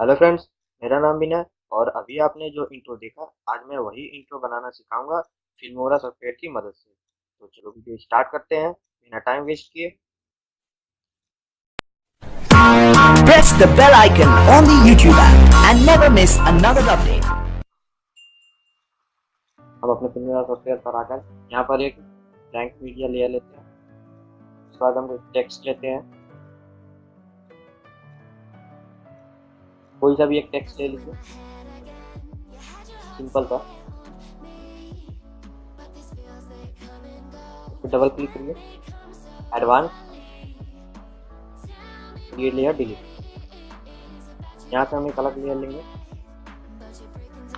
Hello friends, मेरा नाम विनय और अभी आपने जो इंट्रो देखा, आज मैं वही इंट्रो बनाना सिखाऊंगा फिल्मोरा सॉफ्टवेयर की मदद से। तो चलो वीडियो स्टार्ट करते हैं बिना टाइम वेस्ट किए। Press the bell icon on the YouTube app and never miss another update. हम अपने फिल्मोरा सॉफ्टवेयर पर आकर यहाँ पर एक ब्लैंक मीडिया लेयर लेते हैं। उसके बाद हम टेक्स्ट लेते हैं, कोई सा भी एक टेक्स्ट ले लीजिए, सिंपल सा। उस पर डबल क्लिक करिए, एडवांस, ये लेयर डिलीट। यहाँ से हम एक अलग लेयर लेंगे।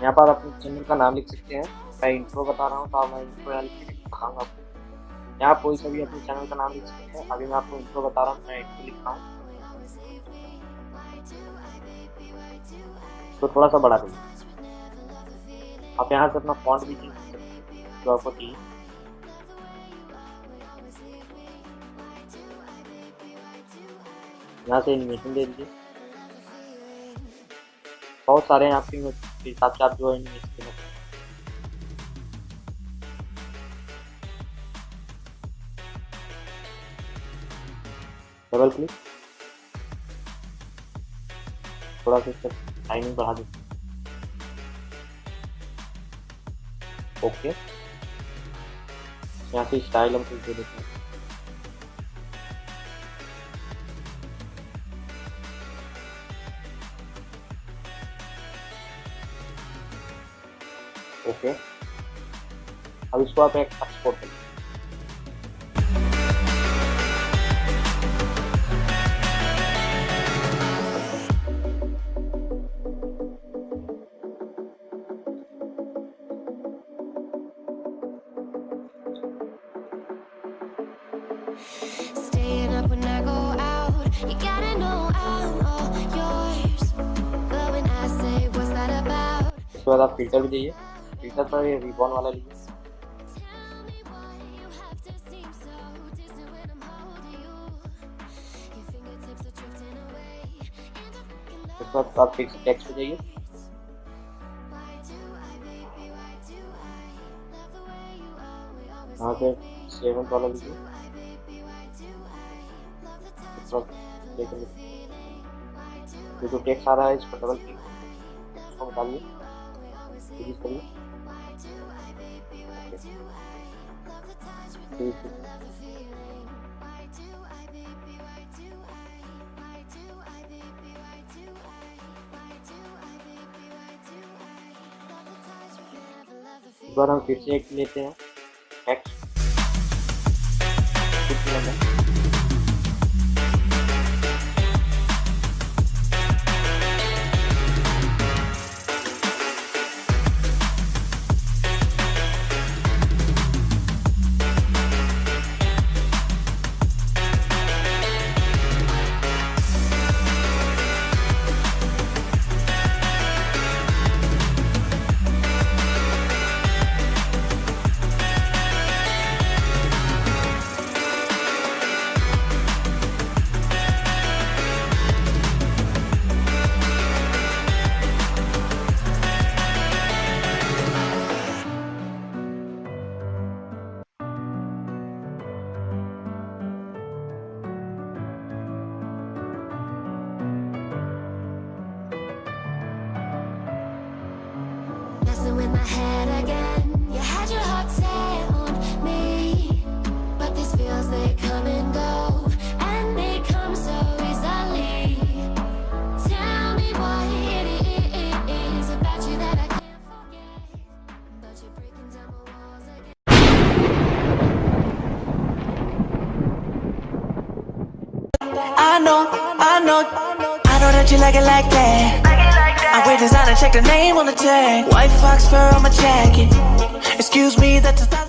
यहाँ पर अपने चैनल का नाम लिख सकते हैं। मैं इंट्रो बता रहा हूँ तो मैं इंट्रो यहाँ लिख के बताऊँगा आपको। यहाँ कोई सा भी अपने चैनल का नाम लिख सकते हैं। अभी मैं आपको इंट्रो बता रहा हूँ, मैं इंट्रो लिख रहा हूँ। तो थोड़ा सा बड़ा करिए। आप यहाँ से अपना फॉन्ट भी चेंज कर सकते हैं जो आपको चाहिए। यहाँ से एनिमेशन दे दीजिए। बहुत सारे हैं आपके हिसाब से, आप जो एनिमेशन देना चाहें। डबल क्लिक, थोड़ा सा टाइमिंग बढ़ा दीजिए। ओके, यहाँ से स्टाइल हम कुछ दे देते हैं। ओके, अब इसको आप एक एक्सपोर्ट करिए। Staying up when I go out, you gotta know I'm all yours. But when I say what's that about? उसके बाद आप फिल्टर भी दीजिए। फिल्टर पर ये रिबॉन वाला लीजिए। उसके बाद आप फिक्स टेक्स्ट पे जाइए। यहाँ से 7 वाला लीजिए। ये जो टेक्स्ट आ रहा है इस पर डबल क्लिक, इसको निकालिए, डिलीट करिए। इस बार हम फिर से एक लेते हैं text. Messing with my head again. You had your heart set on me, but these feels they come and go, and they come so easily. Tell me what it is about you that I can't forget, but you're breaking down my walls again. I know that you like it like that. I wear designer, check the name on the tag. White fox fur on my jacket. Excuse me, that's a